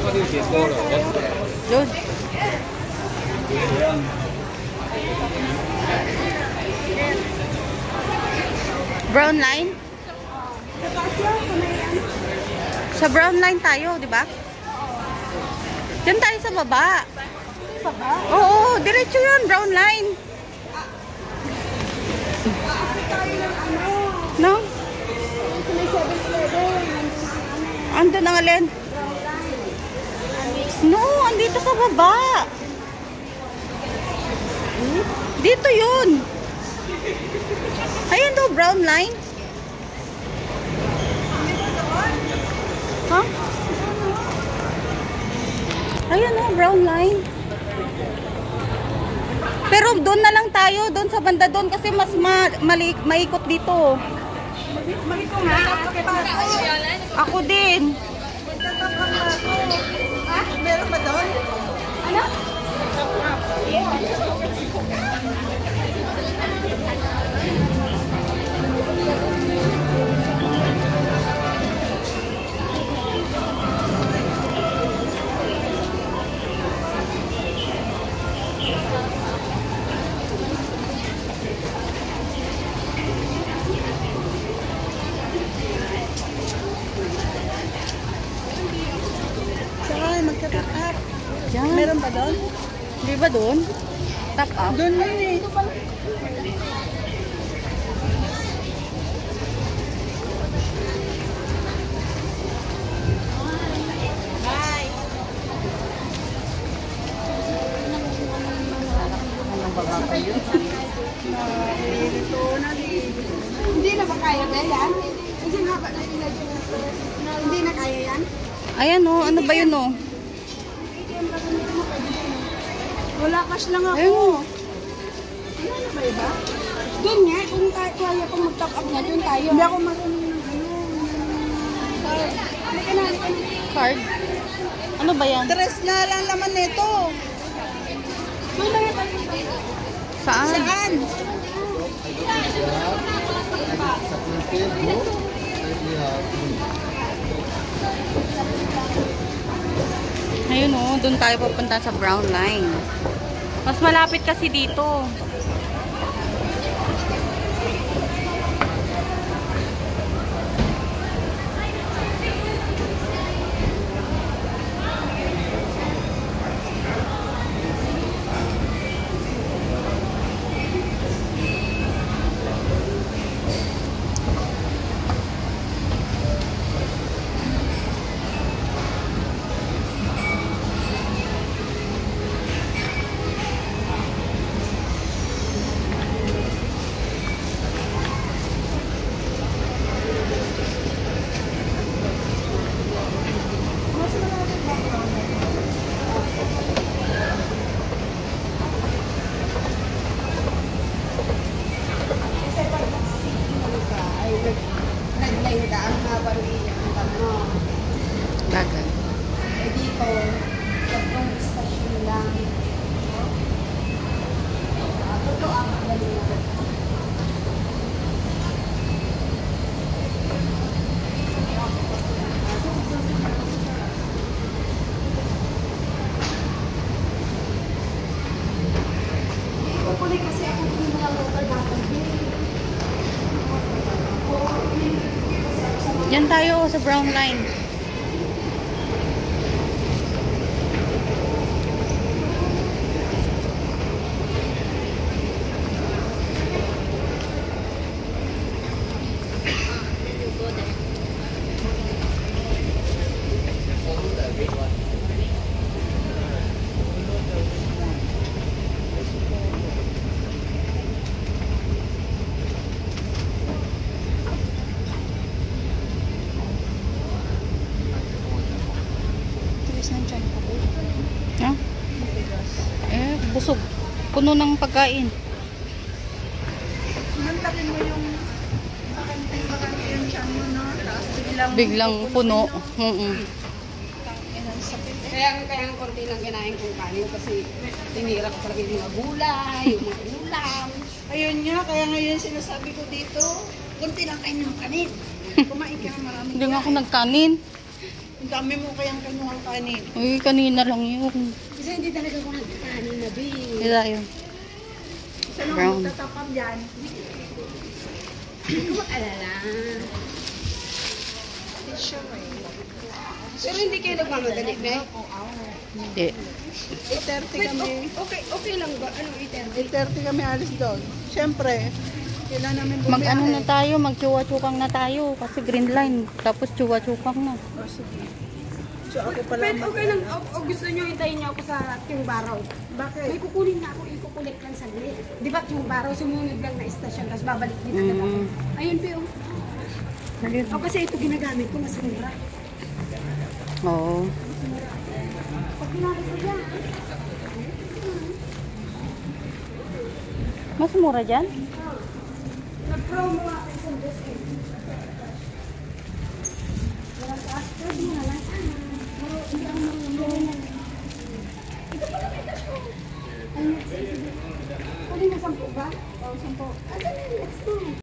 Doon. Brown line? Sa brown line tayo, di ba? Diyan tayo sa baba. Oo, diretso yun, brown line. No? Ando na alin? No, andito sa baba. Dito yun. Ayan daw, brown line. Ha? Ayan o, brown line. Pero doon na lang tayo, doon sa banda doon kasi mas maikot dito. Malito nga. Ako din. Ha? Meron ba doon? Ano? Saan? Magka-top up. Yan. Meron ba doon? Di ba doon? Top up. Doon yun eh. Hindi na ba kaya ba yan? Kasi nga ba hindi na kaya yan? Ayan o, ano ba yun o? Wala cash lang ako. Ayun. Ano na ba iba? Doon nga, kung kaya pang mag-top up na, doon tayo. Hindi ako marunong ng ano. Halika na. Card? Ano ba yan? Tres na lang laman nito. Doon lang ito. Saan? Saan? Ayun o, doon tayo papunta sa brown line. Mas malapit kasi dito. Nag-line ka, ang haba ng ano. Bagay. Eh dito, tatlong station lang. Totoo ang galing na. Kukunin kasi ako yung mga local dapat. Diyan tayo sa brown line. Ha? Eh, busog. Puno ng pagkain. Mantakin mo yung bakante yung tiyan mo, no? Tapos Biglang puno. Kaya ang konti lang kinain kong kanin kasi tinira ko talaga yung mga gulay, yung mga ulam. Ayun nga, kaya ngayon sinasabi ko dito, konti lang kain ng kanin. Kumain ka ng marami. Hindi nga ako nagkanin. Ang dami mo kayang kanyang kanin. Uy, kanina lang yun. Kasi hindi talaga ako nagkakanin na bi. Ila yun. Isa nung Brown. magtatapang dyan. Hindi ko mag-alala. Pero hindi kayo nagmamadali, be? Hindi. 8:30 kami. Okay lang ba? Ano 8:30? 8:30 kami alis doon. Siyempre, kailangan namin bumiyahe. Mag-ano na tayo, mag-tsuwa-tsukang na tayo. Kasi green line. Tapos tsuwa-tsukang na. Oh, sige. So ako pala. But okay lang. O gusto nyo hintayin niyo ako sa Timbaraw. Bakit? May kukunin na ako. Ikukulit lang saglit. Di ba Timbaraw, sumunod lang na istasyon. Tapos babalik din agad ako. Ayun, Pio. O kasi ito ginagamit ko. Mas mura. Oo. Pag pinari ko dyan. Mas mura dyan? Nag-promo ako isang discount. Walang after mo na lang. Hindi ako marunong